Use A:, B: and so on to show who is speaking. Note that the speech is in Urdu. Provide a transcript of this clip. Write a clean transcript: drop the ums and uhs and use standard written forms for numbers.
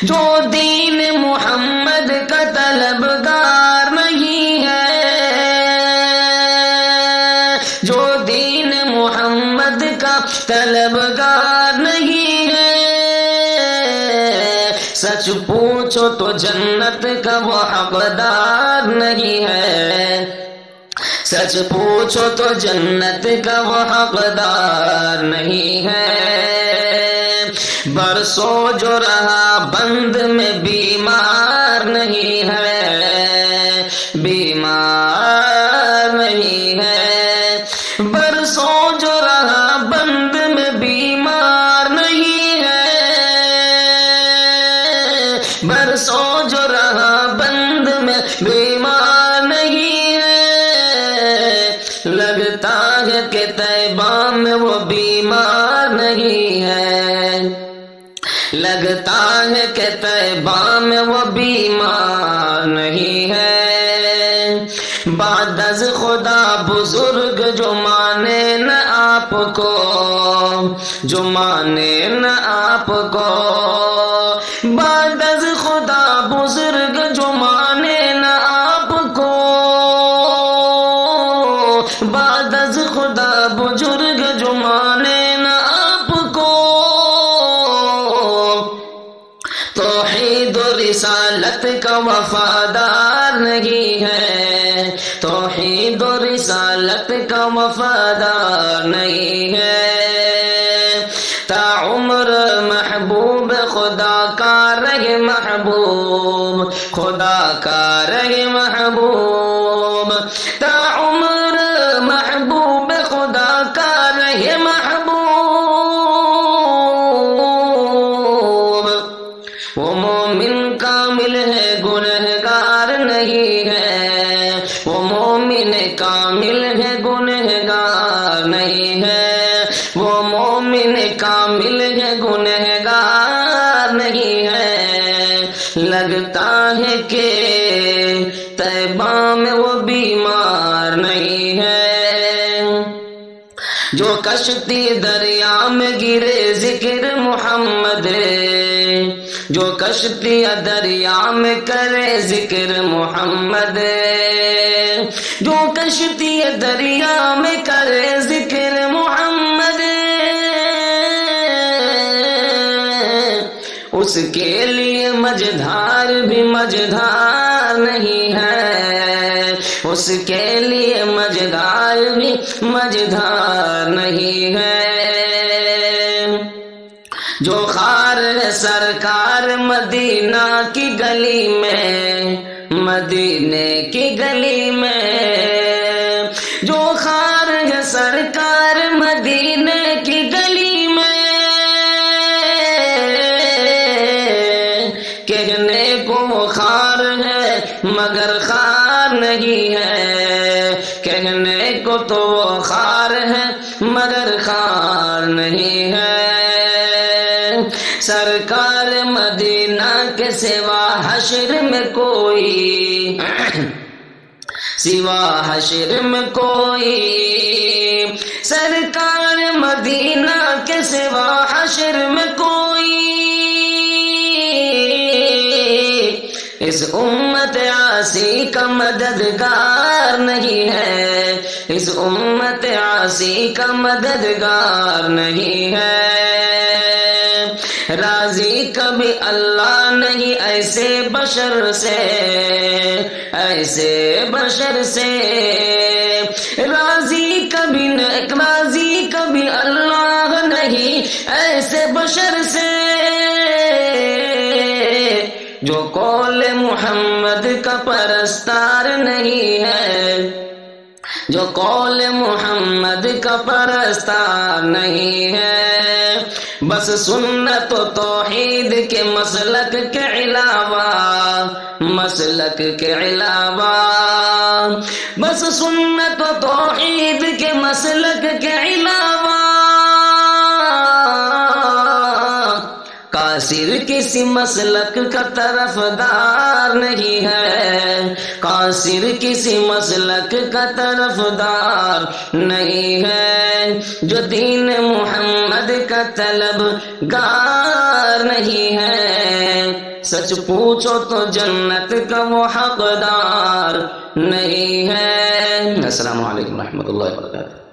A: جو دین محمد کا طلبگار نہیں ہے، جو دین محمد کا طلبگار نہیں ہے، سچ پوچھو تو جنت کا وہ حقدار نہیں ہے، سچ پوچھو تو جنت کا وہ حقدار نہیں ہے، برسوں جو رہا بند میں بیمار نہیں ہے، بیمار نہیں ہے، برسوں جو رہا بند میں بیمار نہیں ہے، برسوں جو رہا بند میں بیمار نہیں ہے، لگتا ہے کہ طیبہ میں وہ بیمار نہیں ہے، لگتا ہے کہ طیبہ میں وہ بیمار نہیں ہے، بعد از خدا بزرگ جو مانے نہ آپ کو، جو مانے نہ آپ کو، بعد از خدا بزرگ جو مانے نہ آپ کو، بعد از خدا بزرگ جو مانے نہ آپ کو، توحید و رسالت کا وفادار نہیں ہے، توحید و رسالت کا وفادار نہیں ہے، تا عمر محبوب خدا کا رہے محبوب، خدا کا رہے محبوب، تا عمر محبوب خدا کا رہے محبوب، وہ مومن کامل ہے گنہگار نہیں ہے، وہ مومن کامل ہے گنہگار نہیں ہے، وہ مومن کامل ہے گنہگار نہیں ہے، لگتا ہے کہ طیبہ میں وہ بیمار نہیں ہے، جو کشتی دریا میں گرے ذکر محمد، جو کشتی دریا میں کرے ذکر محمد، جو کشتی دریا میں کرے ذکر محمد، اس کے لیے مجدھار بھی مجدھار نہیں ہے، اس کے لیے مجدھار بھی مجدھار نہیں ہے، جو خار ہے سرکار مدینہ کی گلی میں، مدینے کی گلی میں، جو خار ہے سرکار مدینے کی گلی میں، کہنے کو وہ خار ہے مگر خار نہیں ہے، کہنے کو تو وہ خار ہے مگر خار نہیں ہے، سرکار مدینہ کے سوا حشر میں کوئی، سوا حشر میں کوئی، سرکار مدینہ کے سوا حشر میں کوئی، اس امت عاصی کا مددگار نہیں ہے، اس امت عاصی کا مددگار نہیں ہے، راضی کبھی اللہ نہیں ایسے بشر سے، ایسے بشر سے، راضی کبھی راضی کبھی اللہ نہیں ایسے بشر سے، جو قول محمد کا پرستار نہیں ہے، جو قول محمد کا پرستار نہیں ہے، بس سنت و توحید کے مسلک کے علاوہ، مسلک کے علاوہ، بس سنت و توحید کے مسلک کے علاوہ، قاصر کسی مسلک کا طرفدار نہیں ہے، قاصر کسی مسلک کا طرفدار نہیں ہے، جو دین محمد کا طلبگار نہیں ہے، سچ پوچھو تو جنت کا وہ حقدار نہیں ہے۔ السلام علیکم ورحمۃ اللہ وبرکاتہ۔